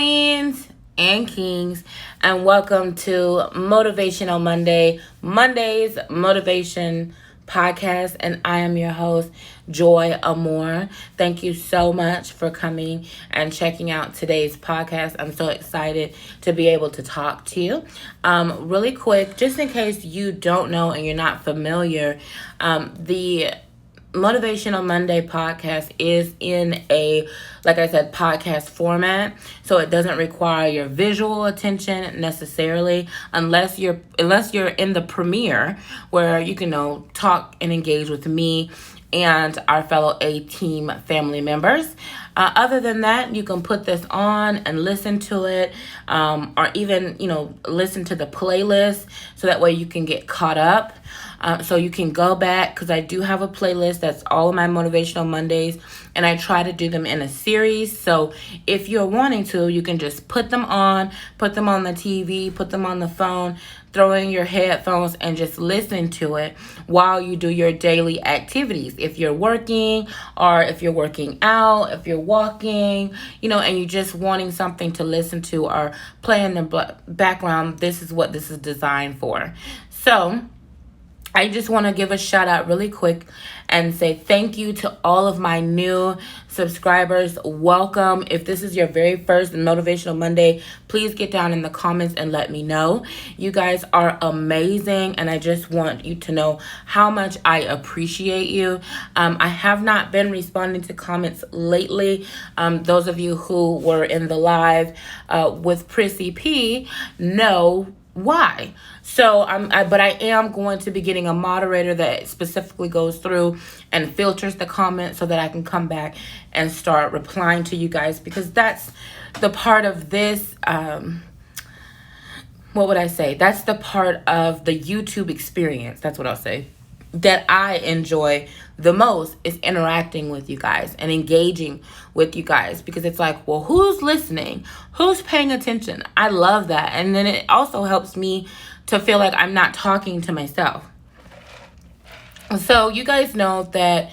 queens and kings, and welcome to Motivational Monday's Motivation Podcast. And I am your host, JoyAmor. Thank you so much for coming and checking out today's podcast. I'm so excited to be able to talk to you. Really quick, just in case you don't know and you're not familiar, the Motivational Monday podcast is in a, like I said, podcast format. So it doesn't require your visual attention necessarily, unless you're in the premiere where you can talk and engage with me and our fellow A-Team family members. Other than that, you can put this on and listen to it, or even, listen to the playlist so that way you can get caught up. So you can go back, because I do have a playlist that's all of my Motivational Mondays, and I try to do them in a series. So if you're wanting to, you can just put them on the TV, put them on the phone, throw in your headphones, and just listen to it while you do your daily activities. If you're working, or if you're working out, if you're walking, and you're just wanting something to listen to or play in the background, this is what this is designed for. So I just want to give a shout out really quick and say thank you to all of my new subscribers. Welcome. If this is your very first Motivational Monday, please get down in the comments and let me know. You guys are amazing, and I just want you to know how much I appreciate you. I have not been responding to comments lately. Those of you who were in the live with Prissy P know why. So but I am going to be getting a moderator that specifically goes through and filters the comments so that I can come back and start replying to you guys, because that's the part of this, that's the part of the YouTube experience, that's what I'll say, that I enjoy the most, is interacting with you guys and engaging with you guys, because it's like, well, who's listening? Who's paying attention? I love that. And then it also helps me to feel like I'm not talking to myself. So you guys know that,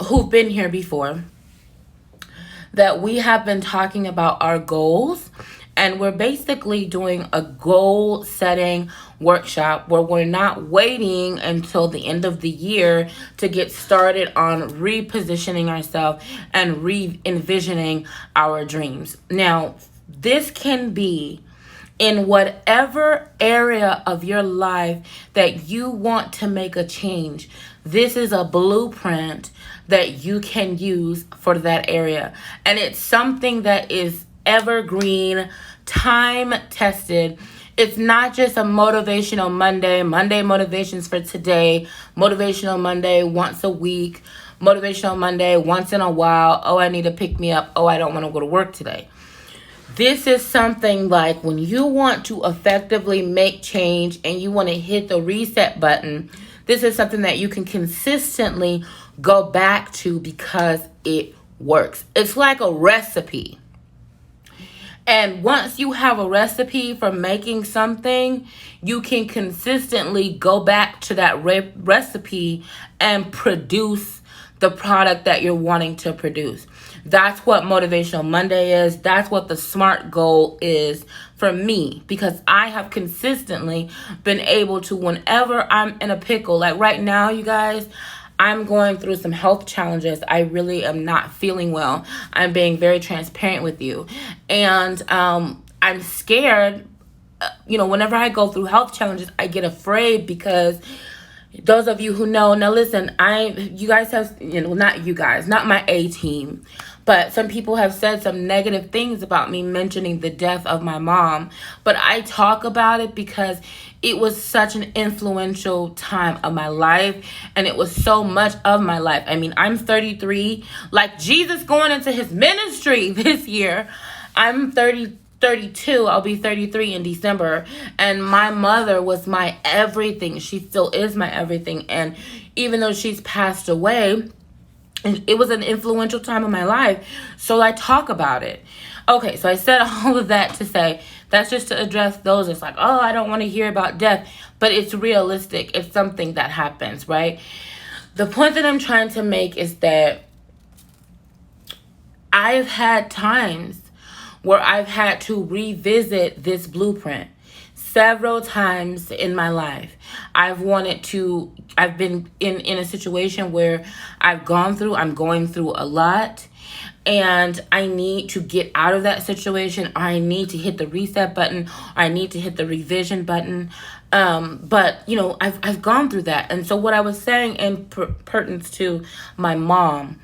who've been here before, that we have been talking about our goals. And we're basically doing a goal setting workshop where we're not waiting until the end of the year to get started on repositioning ourselves and re-envisioning our dreams. Now, this can be in whatever area of your life that you want to make a change. This is a blueprint that you can use for that area. And it's something that is evergreen, time tested. It's not just a Motivational Monday motivations for today, Motivational Monday once a week, Motivational Monday once in a while. Oh, I need to pick me up. Oh, I don't want to go to work today. This is something like when you want to effectively make change and you want to hit the reset button, this is something that you can consistently go back to because it works. It's like a recipe. And once you have a recipe for making something, you can consistently go back to that recipe and produce the product that you're wanting to produce. That's what Motivational Monday is. That's what the SMART goal is for me, because I have consistently been able to, whenever I'm in a pickle, like right now, you guys, I'm going through some health challenges. I really am not feeling well. I'm being very transparent with you. And I'm scared. Whenever I go through health challenges, I get afraid, because those of you who know, now listen, you guys have, not you guys, not my A-team, but some people have said some negative things about me mentioning the death of my mom. But I talk about it because it was such an influential time of my life, and it was so much of my life. I mean, I'm 33, like Jesus going into his ministry this year. I'm 32, I'll be 33 in December, and my mother was my everything. She still is my everything, and even though she's passed away, it was an influential time of my life, so I talk about it. Okay, so I said all of that to say, that's just to address those. It's like, oh, I don't want to hear about death, but it's realistic. It's something that happens, right? The point that I'm trying to make is that I've had times where I've had to revisit this blueprint several times in my life. I've been in a situation where I'm going through a lot, and I need to get out of that situation, or I need to hit the reset button, or I need to hit the revision button. But I've gone through that. And so what I was saying in pertinence to my mom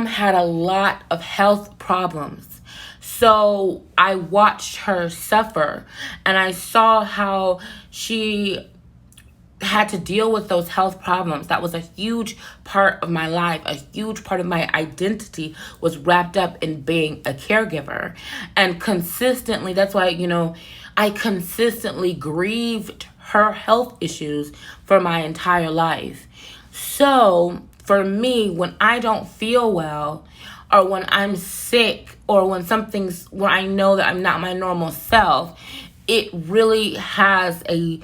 had a lot of health problems. So I watched her suffer, and I saw how she had to deal with those health problems. That was a huge part of my life. A huge part of my identity was wrapped up in being a caregiver. And consistently, that's why, I consistently grieved her health issues for my entire life. So for me, when I don't feel well, or when I'm sick, or when I know that I'm not my normal self, it really has a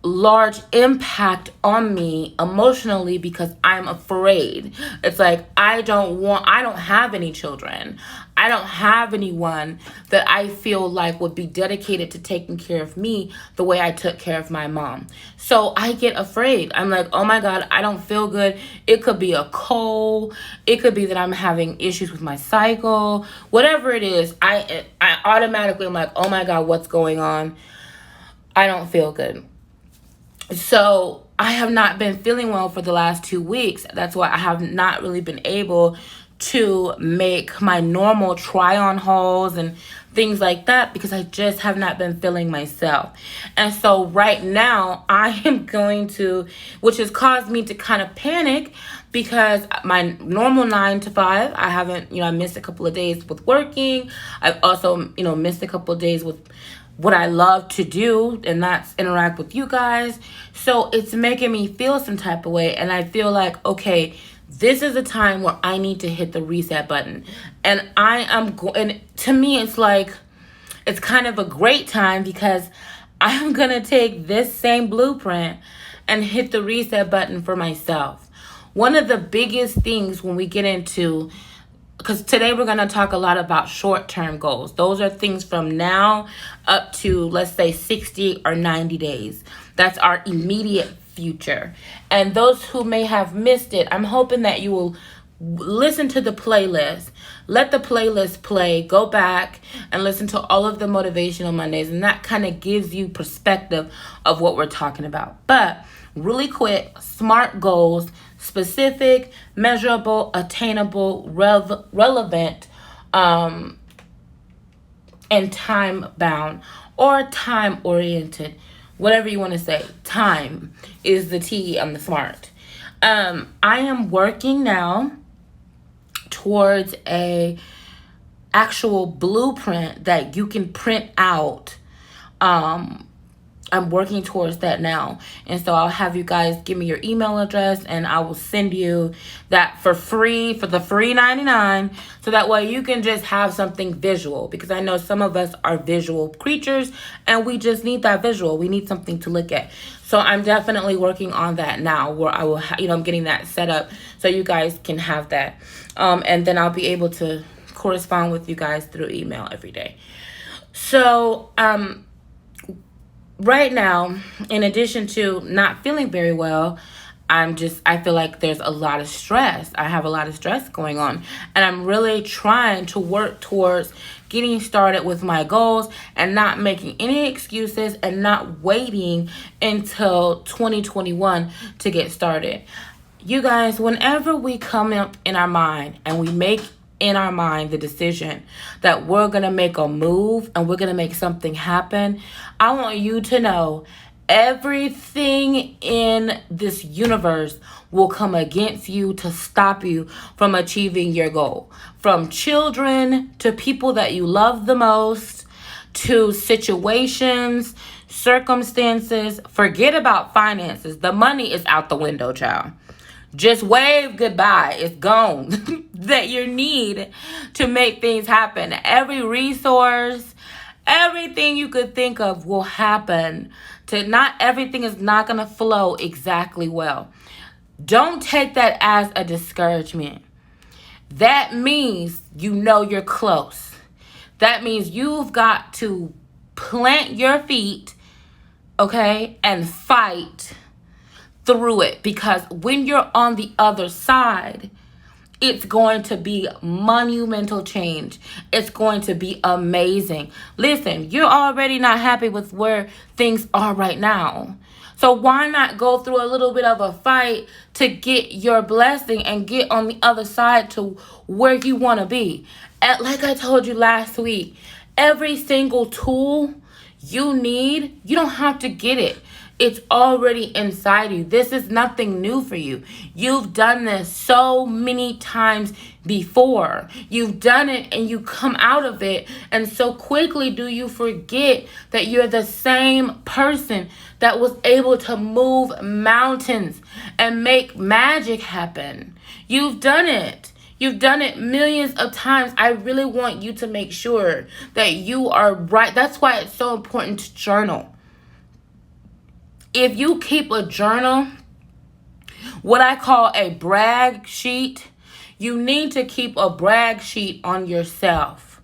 large impact on me emotionally, because I'm afraid. It's like, I don't have any children. I don't have anyone that I feel like would be dedicated to taking care of me the way I took care of my mom. So I get afraid. I'm like, oh my God, I don't feel good. It could be a cold. It could be that I'm having issues with my cycle. Whatever it is, I automatically am like, oh my God, what's going on? I don't feel good. So I have not been feeling well for the last 2 weeks. That's why I have not really been able to make my normal try-on hauls and things like that, because I just have not been feeling myself. And so right now I am which has caused me to kind of panic, because my normal 9 to 5, I haven't, I missed a couple of days with working. I've also, missed a couple of days with what I love to do, and that's interact with you guys. So it's making me feel some type of way, and I feel like, okay, this is a time where I need to hit the reset button. And and to me, it's like, it's kind of a great time, because I'm going to take this same blueprint and hit the reset button for myself. One of the biggest things when we get into, because today we're going to talk a lot about short-term goals. Those are things from now up to, let's say, 60 or 90 days. That's our immediate future. And those who may have missed it, I'm hoping that you will listen to the playlist. Let the playlist play. Go back and listen to all of the Motivational Mondays. And that kind of gives you perspective of what we're talking about. But really quick, SMART goals: specific, measurable, attainable, relevant, and time-bound, or time-oriented. Whatever you want to say. Time is the T on the SMART. I am working now towards a actual blueprint that you can print out. I'm working towards that now. And so I'll have you guys give me your email address, and I will send you that for free, for the free 99. So that way you can just have something visual, because I know some of us are visual creatures and we just need that visual. We need something to look at. So I'm definitely working on that now, where I will, I'm getting that set up so you guys can have that. And then I'll be able to correspond with you guys through email every day. So, right now, in addition to not feeling very well, I feel like there's a lot of stress. I have a lot of stress going on, and I'm really trying to work towards getting started with my goals and not making any excuses and not waiting until 2021 to get started. You guys, whenever we come up in our mind and we make in our mind the decision that we're going to make a move and we're going to make something happen, I want you to know everything in this universe will come against you to stop you from achieving your goal. From children to people that you love the most, to situations, circumstances. Forget about finances. The money is out the window, child. Just wave goodbye. It's gone. That you need to make things happen. Every resource, everything you could think of will happen. Not everything is not going to flow exactly well. Don't take that as a discouragement. That means you're close. That means you've got to plant your feet, okay, and fight through it. Because when you're on the other side, it's going to be monumental change. It's going to be amazing. Listen, you're already not happy with where things are right now. So why not go through a little bit of a fight to get your blessing and get on the other side to where you want to be? And like I told you last week, every single tool you need, you don't have to get it. It's already inside you. This is nothing new for you. You've done this so many times before. You've done it and you come out of it. And so quickly do you forget that you're the same person that was able to move mountains and make magic happen. You've done it. You've done it millions of times. I really want you to make sure that you are right. That's why it's so important to journal. If you keep a journal, what I call a brag sheet, you need to keep a brag sheet on yourself,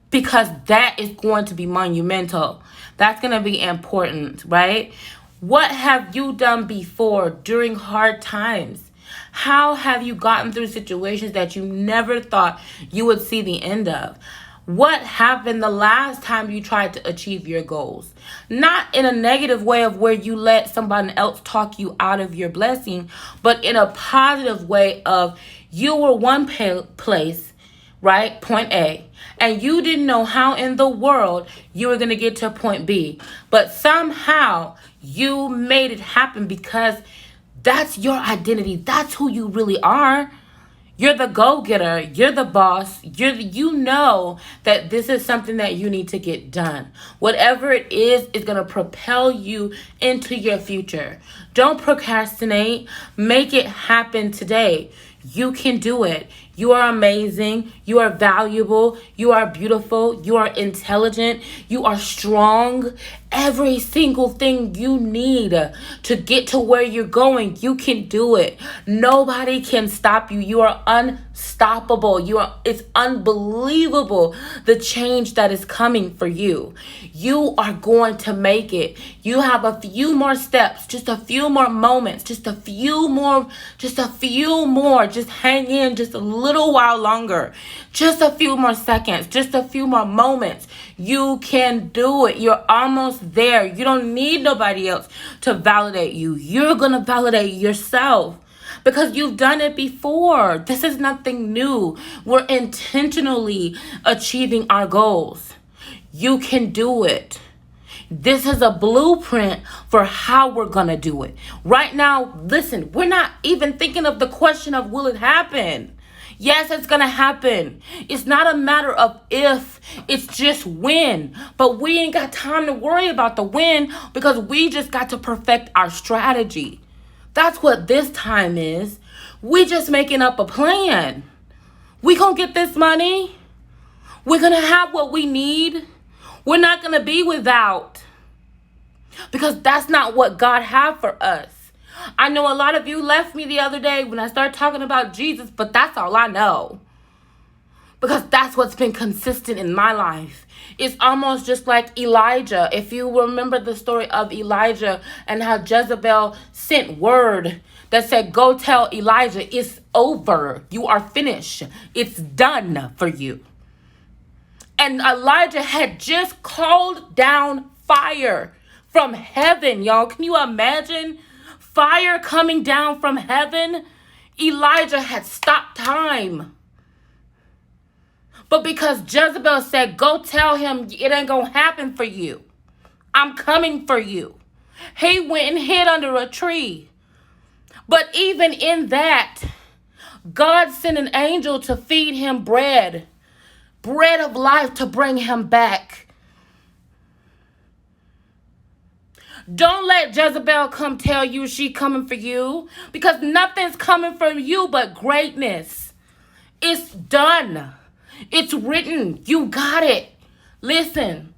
because that is going to be monumental. That's going to be important, right? What have you done before during hard times? How have you gotten through situations that you never thought you would see the end of? What happened the last time you tried to achieve your goals? Not in a negative way of where you let somebody else talk you out of your blessing, but in a positive way of you were one place, right? Point A. And you didn't know how in the world you were going to get to point B. But somehow you made it happen, because that's your identity. That's who you really are. You're the go-getter. You're the boss. You know that this is something that you need to get done. Whatever it is going to propel you into your future. Don't procrastinate. Make it happen today. You can do it. You are amazing. You are valuable. You are beautiful. You are intelligent. You are strong. Every single thing you need to get to where you're going, you can do it. Nobody can stop you. You are unstoppable. It's unbelievable the change that is coming for you. You are going to make it. You have a few more steps, just a few more moments, just a few more. Just hang in just a little while longer. Just a few more seconds, just a few more moments. You can do it. You're almost there. You don't need nobody else to validate you. You're going to validate yourself, because you've done it before. This is nothing new. We're intentionally achieving our goals. You can do it. This is a blueprint for how we're going to do it. Right now, listen, we're not even thinking of the question of will it happen? Yes, it's going to happen. It's not a matter of if, it's just when. But we ain't got time to worry about the when, because we just got to perfect our strategy. That's what this time is. We just making up a plan. We gonna get this money. We're gonna have what we need. We're not gonna be without, because that's not what God had for us. I know a lot of you left me the other day when I started talking about Jesus, but that's all I know, because that's what's been consistent in my life. It's almost just like Elijah. If you remember the story of Elijah and how Jezebel sent word that said, go tell Elijah, it's over. You are finished. It's done for you. And Elijah had just called down fire from heaven, y'all. Can you imagine fire coming down from heaven? Elijah had stopped time. But because Jezebel said, go tell him it ain't gonna happen for you. I'm coming for you. He went and hid under a tree. But even in that, God sent an angel to feed him bread of life, to bring him back. Don't let Jezebel come tell you she coming for you, because nothing's coming from you but greatness. It's done. It's written. You got it. Listen,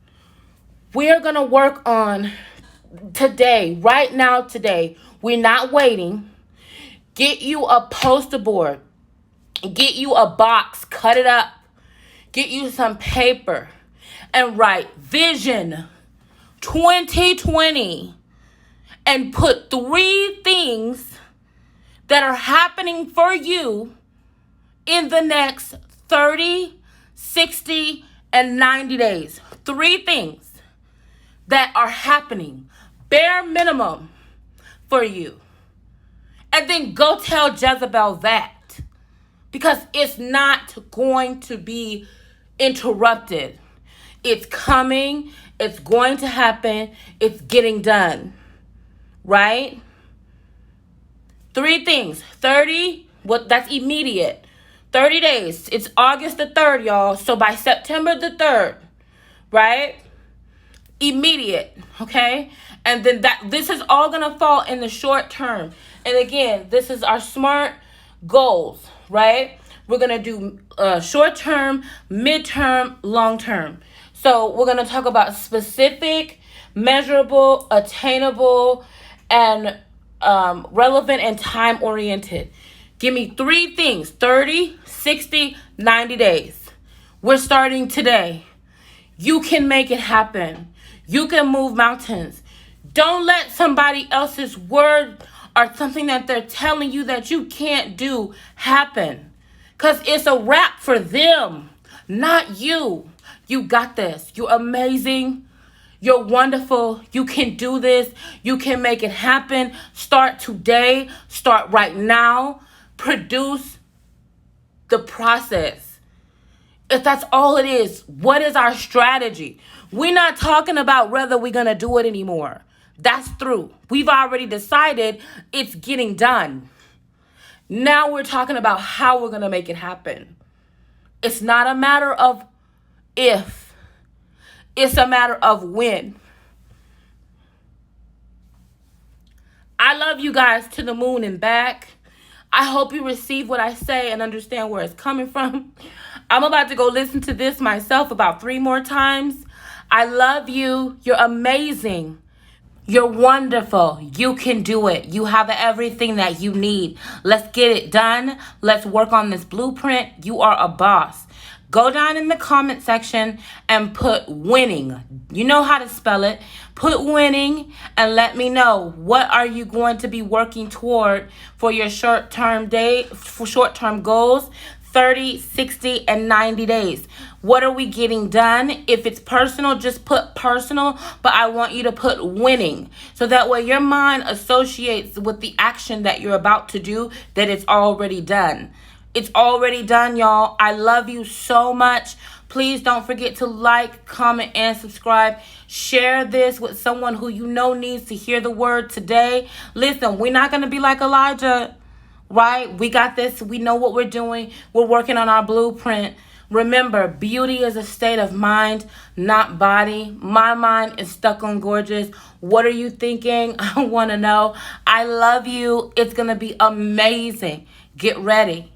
we're going to work on today, right now, today. We're not waiting. Get you a poster board. Get you a box. Cut it up. Get you some paper and write Vision 2020 and put 3 things that are happening for you in the next 30, 60, and 90 days. 3 things that are happening, bare minimum, for you. And then go tell Jezebel that. Because it's not going to be interrupted. It's coming. It's going to happen. It's getting done. Right? 3 things. 30. That's immediate. 30 days. It's August the 3rd, y'all. So by September the 3rd, right? Immediate. Okay? And then this is all going to fall in the short term. And again, this is our SMART goals, right? We're going to do short term, midterm, long term. So we're going to talk about specific, measurable, attainable, and relevant and time oriented. Give me 3 things, 30, 60, 90 days. We're starting today. You can make it happen. You can move mountains. Don't let somebody else's word or something that they're telling you that you can't do happen. Because it's a wrap for them, not you. You got this. You're amazing. You're wonderful. You can do this. You can make it happen. Start today. Start right now. Produce the process. If that's all it is, what is our strategy? We're not talking about whether we're going to do it anymore. That's through. We've already decided it's getting done. Now we're talking about how we're going to make it happen. It's not a matter of if. It's a matter of when. I love you guys to the moon and back. I hope you receive what I say and understand where it's coming from. I'm about to go listen to this myself about 3 more times. I love you. You're amazing. You're wonderful. You can do it. You have everything that you need. Let's get it done. Let's work on this blueprint. You are a boss. Go down in the comment section and put winning. You know how to spell it. Put winning and let me know what are you going to be working toward for your short-term goals. 30, 60, and 90 days. What are we getting done? If it's personal, just put personal, but I want you to put winning. So that way your mind associates with the action that you're about to do, that it's already done. It's already done, y'all. I love you so much. Please don't forget to like, comment, and subscribe. Share this with someone who you know needs to hear the word today. Listen, we're not going to be like Elijah. Right? We got this. We know what we're doing. We're working on our blueprint. Remember, beauty is a state of mind, not body. My mind is stuck on gorgeous. What are you thinking? I want to know. I love you. It's going to be amazing. Get ready.